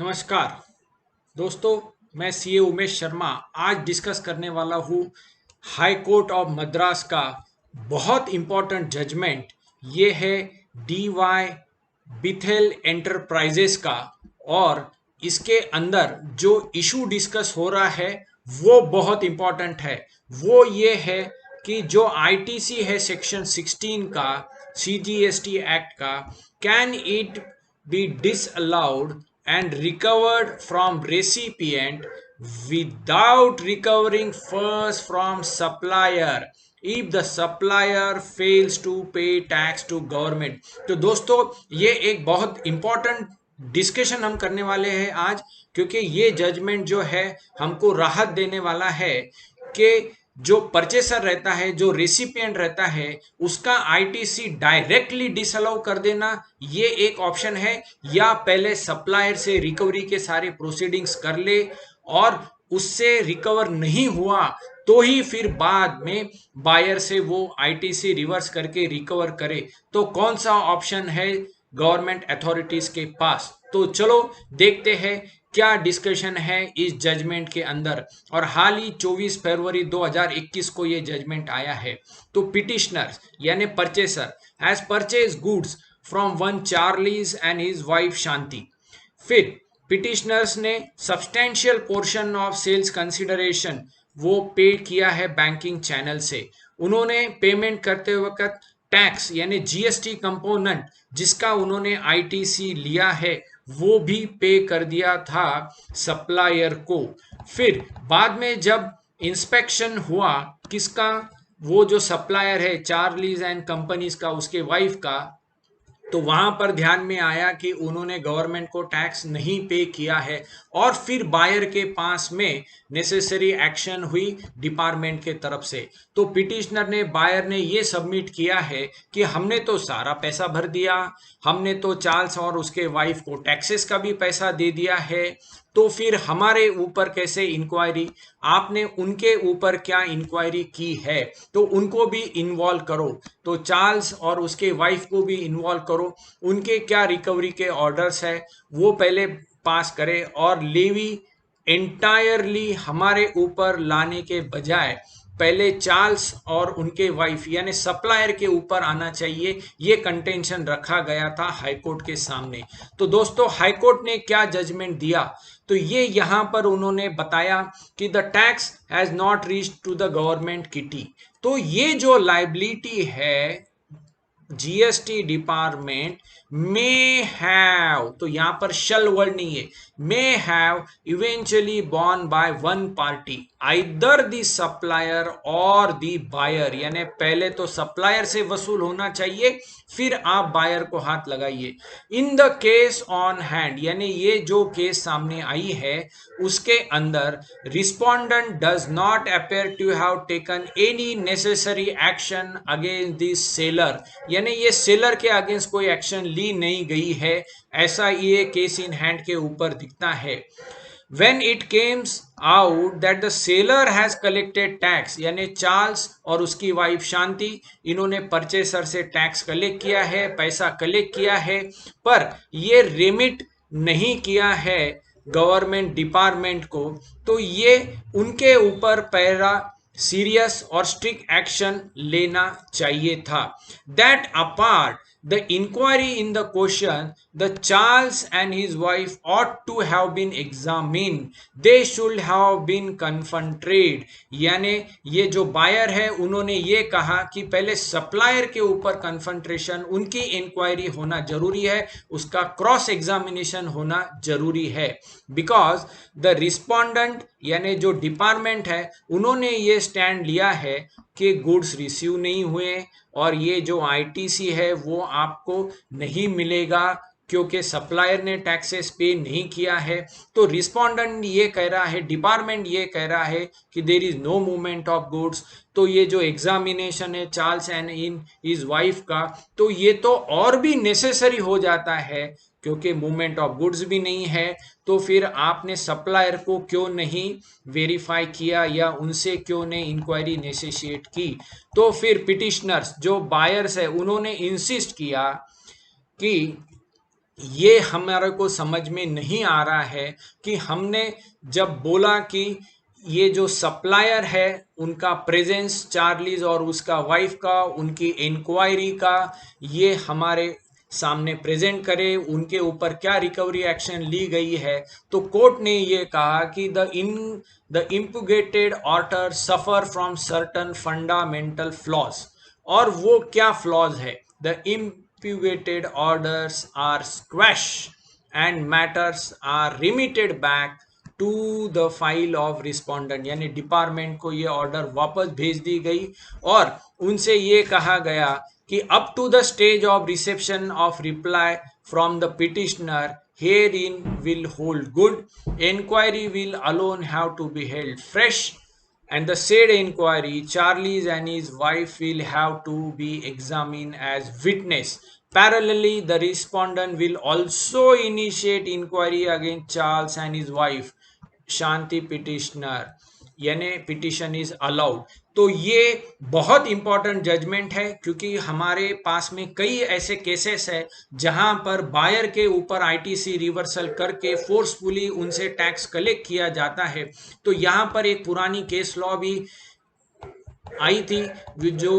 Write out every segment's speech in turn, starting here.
नमस्कार दोस्तों, मैं सीए उमेश शर्मा आज डिस्कस करने वाला हूँ हाई कोर्ट ऑफ मद्रास का बहुत इम्पोर्टेंट जजमेंट। ये है डी वाई बिथेल एंटरप्राइजेस का। और इसके अंदर जो इशू डिस्कस हो रहा है वो बहुत इम्पोर्टेंट है। वो ये है कि जो आईटीसी है सेक्शन 16 का सीजीएसटी एक्ट का, can it be disallowed and recovered from recipient without recovering first from supplier if the supplier fails to pay tax to government। तो दोस्तों, ये एक बहुत इंपॉर्टेंट डिस्कशन हम करने वाले हैं आज, क्योंकि ये जजमेंट जो है हमको राहत देने वाला है कि जो परचेसर रहता है, जो रेसिपिएंट रहता है, उसका आईटीसी डायरेक्टली डिसअलाउ कर देना ये एक ऑप्शन है, या पहले सप्लायर से रिकवरी के सारे प्रोसीडिंग्स कर ले और उससे रिकवर नहीं हुआ तो ही फिर बाद में बायर से वो आईटीसी रिवर्स करके रिकवर करे। तो कौन सा ऑप्शन है गवर्नमेंट अथॉरिटीज के पास? तो चलो देखते हैं क्या डिस्कशन है इस जजमेंट के अंदर। और हाल ही 24 फरवरी 2021 को ये जजमेंट आया है। तो पिटिशनर यानी purchaser has purchase goods from one Charlie's and his wife Shanti. फिर पिटिशनर्स ने substantial portion of sales consideration वो पे किया है बैंकिंग चैनल से। उन्होंने पेमेंट करते वक्त टैक्स यानी जीएसटी कंपोनेंट जिसका उन्होंने आईटीसी लिया है वो भी पे कर दिया था सप्लायर को। फिर बाद में जब इंस्पेक्शन हुआ किसका, वो जो सप्लायर है चार्लीज एंड कंपनीज का, उसके वाइफ का, तो वहां पर ध्यान में आया कि उन्होंने गवर्नमेंट को टैक्स नहीं पे किया है। और फिर बायर के पास में नेसेसरी एक्शन हुई डिपार्टमेंट के तरफ से। तो पिटिशनर ने, बायर ने ये सबमिट किया है कि हमने तो सारा पैसा भर दिया, हमने तो चार्ल्स और उसके वाइफ को टैक्सेस का भी पैसा दे दिया है, तो फिर हमारे ऊपर कैसे इंक्वायरी? आपने उनके ऊपर क्या इंक्वायरी की है? तो उनको भी इन्वॉल्व करो। तो चार्ल्स और उसके वाइफ को भी इन्वॉल्व करो। उनके क्या रिकवरी के ऑर्डर्स है वो पहले पास करें, और लेवी एंटायरली हमारे ऊपर लाने के बजाय पहले चार्ल्स और उनके वाइफ यानी सप्लायर के ऊपर आना चाहिए। ये कंटेंशन रखा गया था हाईकोर्ट के सामने। तो दोस्तों, हाईकोर्ट ने क्या जजमेंट दिया? तो ये यहां पर उन्होंने बताया कि the tax has not reach to the government kitty. तो ये जो लाइबिलिटी है जीएसटी डिपार्टमेंट मे हैव, तो यहां पर शल वर्ड नहीं है, may have eventually born by one party either the supplier और द बायर। यानी पहले तो सप्लायर से वसूल होना चाहिए, फिर आप बायर को हाथ लगाइए। In the case on hand, यानी ये जो केस सामने आई है उसके अंदर respondent does not appear to have taken any necessary action against this seller. यानी ये सेलर के अगेंस्ट कोई एक्शन ली नहीं गई है, ऐसा ये केस इन हैंड के ऊपर दिखता है। When it comes out that the seller has collected tax, यानी चार्ल्स और उसकी वाइफ शांति, इन्होंने परचेसर से टैक्स कलेक्ट किया है, पैसा कलेक्ट किया है, पर ये रेमिट नहीं किया है गवर्नमेंट डिपार्टमेंट को, तो ये उनके ऊपर पहला सीरियस और स्ट्रिक्ट एक्शन लेना चाहिए था। That apart the inquiry in the question, the Charles and his wife ought to have been examined, they should have been confronted। यानी ये जो बायर है उन्होंने ये कहा कि पहले सप्लायर के ऊपर कन्फंट्रेशन, उनकी इंक्वायरी होना जरूरी है, उसका क्रॉस एग्जामिनेशन होना जरूरी है। बिकॉज द रिस्पोंडेंट यानी जो डिपार्टमेंट है उन्होंने ये स्टैंड लिया है कि गुड्स रिसीव नहीं हुए और ये जो आईटीसी है वो आपको नहीं मिलेगा क्योंकि सप्लायर ने टैक्सेस पे नहीं किया है। तो रिस्पोंडेंट ये कह रहा है, डिपार्टमेंट ये कह रहा है कि there is no movement of goods. तो ये जो एग्जामिनेशन है Charles and in his wife का, तो ये तो और भी नेसेसरी हो जाता है क्योंकि मूवमेंट ऑफ गुड्स भी नहीं है। तो फिर आपने सप्लायर को क्यों नहीं वेरीफाई किया या उनसे क्यों नहीं इंक्वायरी नेसेशिएट की? तो फिर पिटिशनर्स जो बायर्स है उन्होंने इंसिस्ट किया कि ये हमारे को समझ में नहीं आ रहा है कि हमने जब बोला कि ये जो सप्लायर है उनका प्रेजेंस, चार्लीज और उसका वाइफ का, उनकी इंक्वायरी का ये हमारे सामने प्रेजेंट करे, उनके ऊपर क्या रिकवरी एक्शन ली गई है। तो कोर्ट ने ये कहा कि the impugned order suffer from certain fundamental flaws. और वो क्या फ्लॉज है? The imputed orders are squashed and matters are remitted back to the file of respondent, यानी डिपार्टमेंट को ये ऑर्डर वापस भेज दी गई और उनसे ये कहा गया कि up to the stage of reception of reply from the petitioner herein will hold good. Enquiry will alone have to be held fresh, and the said inquiry, Charles and his wife will have to be examined as witness. Parallelly, the respondent will also initiate inquiry against Charles and his wife, Shanti petitioner, यानी petition is allowed. तो ये बहुत important judgement है क्योंकि हमारे पास में कई ऐसे केसेस है जहां पर बायर के ऊपर आईटीसी रिवर्सल करके फोर्सफुली उनसे टैक्स कलेक्ट किया जाता है। तो यहां पर एक पुरानी केस लॉ भी आई थी जो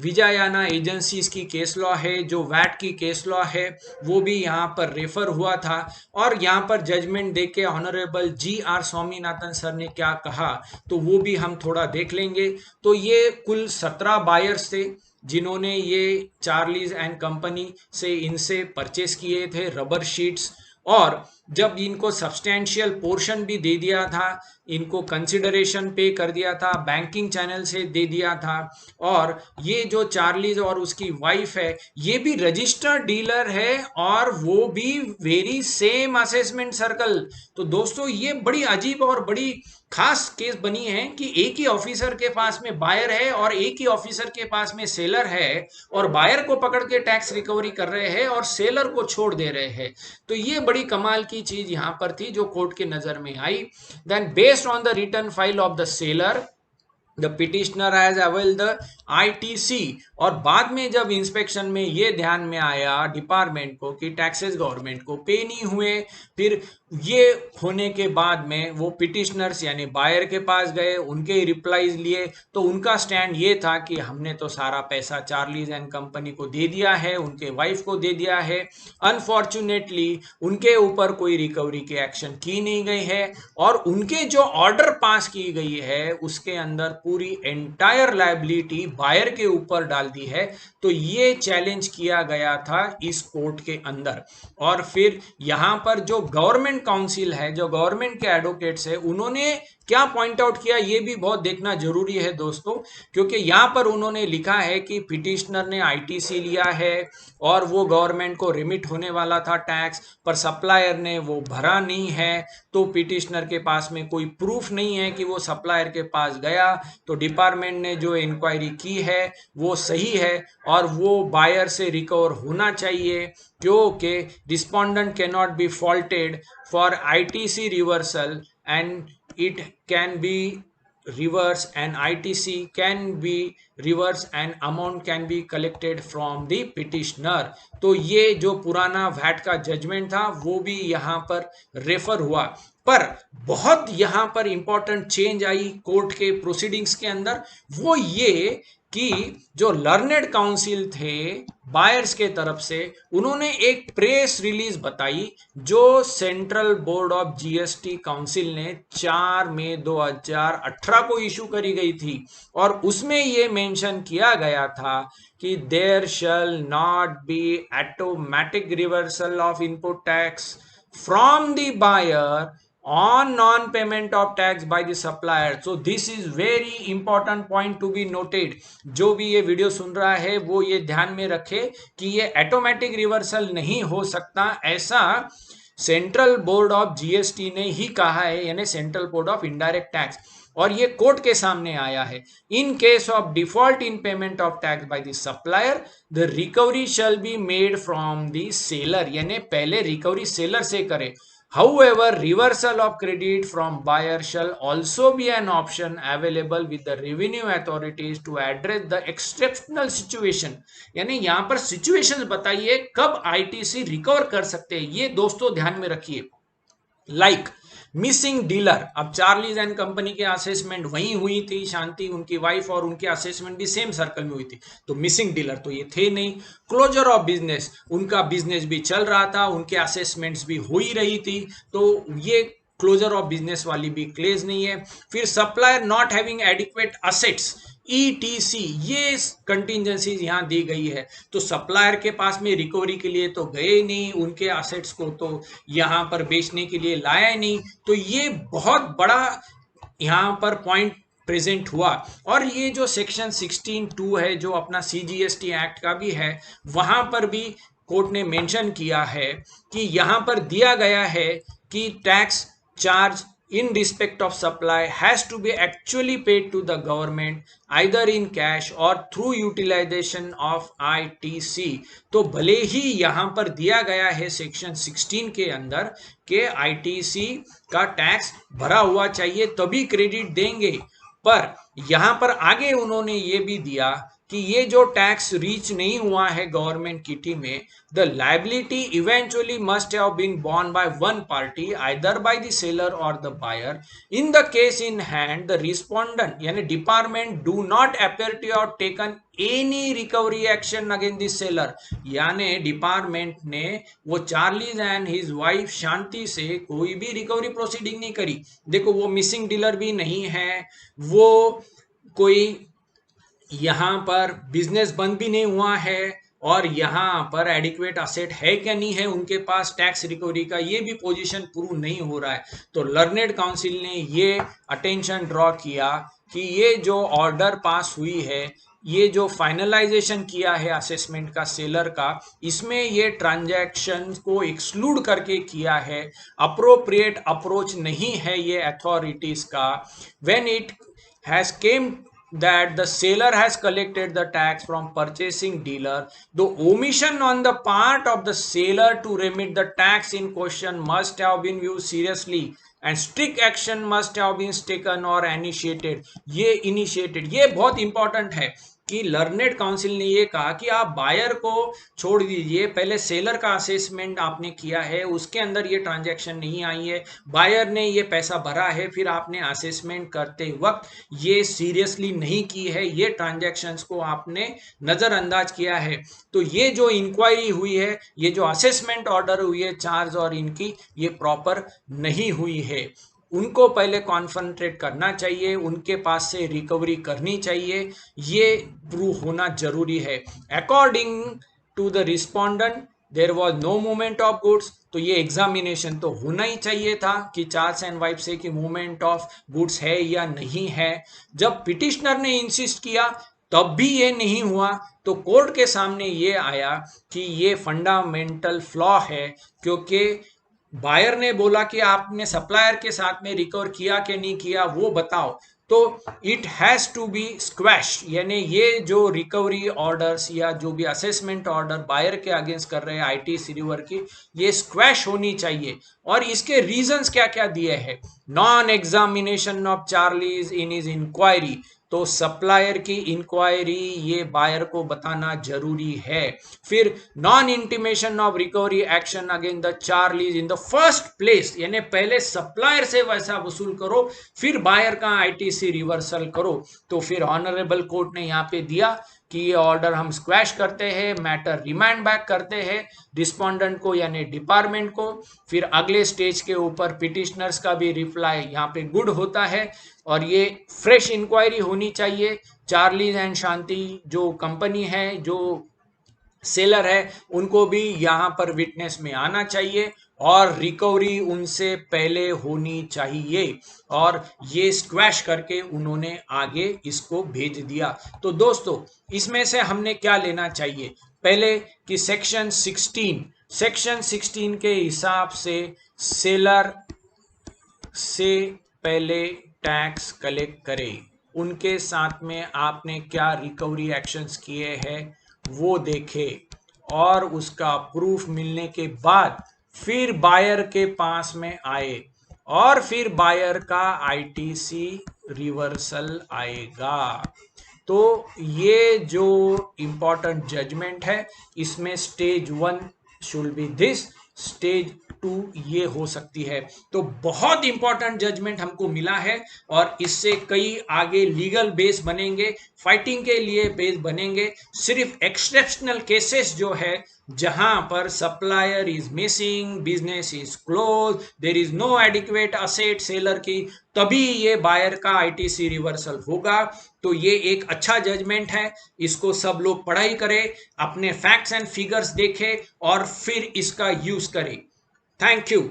विजयाना एजेंसीज की केस लॉ है, जो वैट की केस लॉ है, वो भी यहाँ पर रेफर हुआ था। और यहाँ पर जजमेंट देख के ऑनरेबल GR स्वामीनाथन सर ने क्या कहा तो वो भी हम थोड़ा देख लेंगे। तो ये कुल 17 बायर्स थे जिन्होंने ये चार्लीज एंड कंपनी से इनसे परचेस किए थे रबर शीट्स, और जब इनको सब्सटैंशियल पोर्शन भी दे दिया था, इनको कंसिडरेशन पे कर दिया था, बैंकिंग चैनल से दे दिया था। और ये जो चार्लीज और उसकी वाइफ है ये भी रजिस्टर्ड डीलर है और वो भी वेरी सेम असेसमेंट सर्कल। तो दोस्तों ये बड़ी अजीब और बड़ी खास केस बनी है कि एक ही ऑफिसर के पास में बायर है और एक ही ऑफिसर के पास में सेलर है, और बायर को पकड़ के टैक्स रिकवरी कर रहे हैं और सेलर को छोड़ दे रहे हैं। तो ये बड़ी कमाल की चीज यहां पर थी जो कोर्ट के नजर में आई। Then based on the return file of the seller the petitioner has avail the ITC। और बाद में जब इंस्पेक्शन में ये ध्यान में आया डिपार्टमेंट को कि टैक्सेस गवर्नमेंट को पे नहीं हुए, फिर ये होने के बाद में वो पिटिशनर्स यानी बायर के पास गए, उनके रिप्लाईज लिए, तो उनका स्टैंड ये था कि हमने तो सारा पैसा चार्लीज एंड कंपनी को दे दिया है, उनके वाइफ को दे दिया है। अनफॉर्चुनेटली उनके ऊपर कोई रिकवरी की एक्शन की नहीं गई है और उनके जो ऑर्डर पास की गई है उसके अंदर पूरी एंटायर लायबिलिटी बायर के ऊपर डाल दी है। तो ये चैलेंज किया गया था इस कोर्ट के अंदर। और फिर यहां पर जो गवर्नमेंट काउंसिल है, जो गवर्नमेंट के एडवोकेट्स है, उन्होंने क्या पॉइंट आउट किया ये भी बहुत देखना जरूरी है दोस्तों, क्योंकि यहां पर उन्होंने लिखा है कि पिटिशनर ने ITC लिया है और वो गवर्नमेंट को रिमिट होने वाला था टैक्स, पर सप्लायर ने वो भरा नहीं है। तो पिटिशनर के पास में कोई प्रूफ नहीं है कि वो सप्लायर के पास गया। तो डिपार्टमेंट ने जो इंक्वायरी की है वो सही है और वो बायर से रिकवर होना चाहिए, क्योंकि respondent can not be faulted for ITC reversal and it can be reverse and ITC can be reverse and amount can be collected from the petitioner। तो ये जो पुराना वैट का जजमेंट था वो भी यहाँ पर रेफर हुआ। पर बहुत यहाँ पर इंपॉर्टेंट चेंज आई कोर्ट के प्रोसीडिंग्स के अंदर, वो ये कि जो लर्नेड काउंसिल थे बायर्स के तरफ से, उन्होंने एक प्रेस रिलीज बताई जो central board of GST council ने 4 मई 2018 को इशू करी गई थी। और उसमें ये मेंशन किया गया था कि there shall not be automatic reversal of input tax from the buyer on non-payment of tax by the supplier। So this is very important point to be noted। जो भी ये वीडियो सुन रहा है वो ये ध्यान में रखे कि ये ऑटोमेटिक रिवर्सल नहीं हो सकता, ऐसा सेंट्रल बोर्ड ऑफ GST ने ही कहा है, यानी central board of indirect tax. और ये कोर्ट के सामने आया है। In case of default in payment of tax by the supplier the recovery shall be made from the seller, यानी पहले रिकवरी सेलर से करे। However, reversal of credit from buyer shall also be an option available with the revenue authorities to address the exceptional situation. यानी यहां पर situations बताइए कब ITC recover कर सकते हैं, ये दोस्तों ध्यान में रखिए। लाइक मिसिंग डीलर, अब चार्लीज एंड कंपनी के असेसमेंट वहीं हुई थी, शांति उनकी वाइफ और उनके असेसमेंट भी सेम सर्कल में हुई थी, तो मिसिंग डीलर तो ये थे नहीं। क्लोजर ऑफ बिजनेस, उनका बिजनेस भी चल रहा था, उनके असेसमेंट्स भी हो ही रही थी, तो ये क्लोजर ऑफ बिजनेस वाली भी क्लेज नहीं है। फिर supplier not having adequate assets, ETC, ये कंटिजेंसीज यहां दी गई है, तो सप्लायर के पास में रिकवरी के लिए तो गए नहीं, उनके एसेट्स को तो यहां पर बेचने के लिए लाया ही नहीं, तो ये बहुत बड़ा यहां पर पॉइंट प्रेजेंट हुआ। और ये जो सेक्शन 16(2) है जो अपना CGST एक्ट का भी है, वहां पर भी कोर्ट ने मेंशन किया है कि यहां पर दिया गया है कि tax charge in respect of supply has to be actually paid to the government either in cash or through utilization of ITC। तो भले ही यहां पर दिया गया है सेक्शन 16 के अंदर के ITC का टैक्स भरा हुआ चाहिए तभी क्रेडिट देंगे, पर यहां पर आगे उन्होंने ये भी दिया कि ये जो टैक्स रीच नहीं हुआ है गवर्नमेंट किटी में, the liability eventually must have been borne by one party either by the seller or the buyer। in the case in hand the respondent यानी department do not appear to have taken any recovery action against the seller, यानी department ने वो Charlie's and his wife शांति से कोई भी recovery proceeding नहीं करी। देखो वो मिसिंग डीलर भी नहीं है, वो कोई यहां पर बिजनेस बंद भी नहीं हुआ है, और यहां पर एडिक्वेट असेट है क्या नहीं है उनके पास टैक्स रिकवरी का, ये भी पोजीशन प्रूव नहीं हो रहा है। तो लर्नेड काउंसिल ने ये अटेंशन ड्रॉ किया कि ये जो ऑर्डर पास हुई है, ये जो फाइनलाइजेशन किया है असेसमेंट का सेलर का, इसमें ये ट्रांजैक्शन को एक्सक्लूड करके किया है, अप्रोप्रिएट अप्रोच नहीं है ये अथॉरिटीज का। When it has came that the seller has collected the tax from purchasing dealer, the omission on the part of the seller to remit the tax in question must have been viewed seriously and strict action must have been taken or initiated। ये बहुत important है कि learned council ने ये कहा कि आप buyer को छोड़ दीजिए, पहले सेलर का असेसमेंट आपने किया है, उसके अंदर ये ट्रांजैक्शन नहीं आई है, बायर ने ये पैसा भरा है, फिर आपने असेसमेंट करते वक्त ये सीरियसली नहीं की है, ये ट्रांजैक्शंस को आपने नज़रअंदाज किया है। तो ये जो इंक्वायरी हुई है, ये जो असेसमेंट ऑर्डर हुई है चार्ज और इनकी, ये प्रॉपर नहीं हुई है। उनको पहले कॉन्सेंट्रेट करना चाहिए, उनके पास से रिकवरी करनी चाहिए, ये प्रूव होना जरूरी है। According to the respondent there was no movement of goods, तो ये एग्जामिनेशन तो होना ही चाहिए था कि चार्ल्स एंड वाइफ से कि मूवमेंट ऑफ गुड्स है या नहीं है। जब पिटिशनर ने इंसिस्ट किया तब भी ये नहीं हुआ, तो कोर्ट के सामने ये आया कि ये फंडामेंटल फ्लॉ है, क्योंकि बायर ने बोला कि आपने सप्लायर के साथ में रिकवर किया कि नहीं किया वो बताओ, तो it has to be squash, यानी ये जो रिकवरी ऑर्डर्स या जो भी असेसमेंट ऑर्डर बायर के अगेंस्ट कर रहे हैं आईटीसी रिवर की, ये स्क्वैश होनी चाहिए। और इसके रीजंस क्या क्या दिए हैं, non examination of charlies in his inquiry, तो सप्लायर की इंक्वायरी ये बायर को बताना जरूरी है। फिर non intimation of recovery action against the charlies in the first place, यानी पहले सप्लायर से वैसा वसूल करो फिर बायर का आईटीसी रिवर्सल करो। तो फिर ऑनरेबल कोर्ट ने यहाँ पे दिया कि ये ऑर्डर हम स्क्वैश करते हैं, मैटर रिमांड बैक करते हैं रिस्पोंडेंट को यानी डिपार्टमेंट को। फिर अगले स्टेज के ऊपर पिटिशनर्स का भी रिप्लाई यहाँ पे गुड होता है, और ये फ्रेश इंक्वायरी होनी चाहिए। चार्लीज एंड शांति जो कंपनी है, जो सेलर है, उनको भी यहाँ पर विटनेस में आना चाहिए और रिकवरी उनसे पहले होनी चाहिए, और ये स्क्वैश करके उन्होंने आगे इसको भेज दिया। तो दोस्तों इसमें से हमने क्या लेना चाहिए, पहले कि सेक्शन 16 के हिसाब से सेलर से पहले टैक्स कलेक्ट करे, उनके साथ में आपने क्या रिकवरी एक्शंस किए हैं वो देखे, और उसका प्रूफ मिलने के बाद फिर बायर के पास में आए और फिर बायर का आईटीसी रिवर्सल आएगा। तो ये जो इंपॉर्टेंट जजमेंट है, इसमें stage 1 should be this, stage 2 ये हो सकती है। तो बहुत इंपॉर्टेंट जजमेंट हमको मिला है और इससे कई आगे लीगल बेस बनेंगे, फाइटिंग के लिए बेस बनेंगे। सिर्फ एक्सेप्शनल केसेस जो है, जहां पर supplier is missing, business is close, there is no adequate asset seller की, तभी ये बायर का आईटीसी रिवर्सल होगा। तो ये एक अच्छा जजमेंट है, इसको सब लोग पढ़ाई करें, अपने फैक्ट्स एंड फिगर्स देखें और फिर इसका यूज करें। Thank you.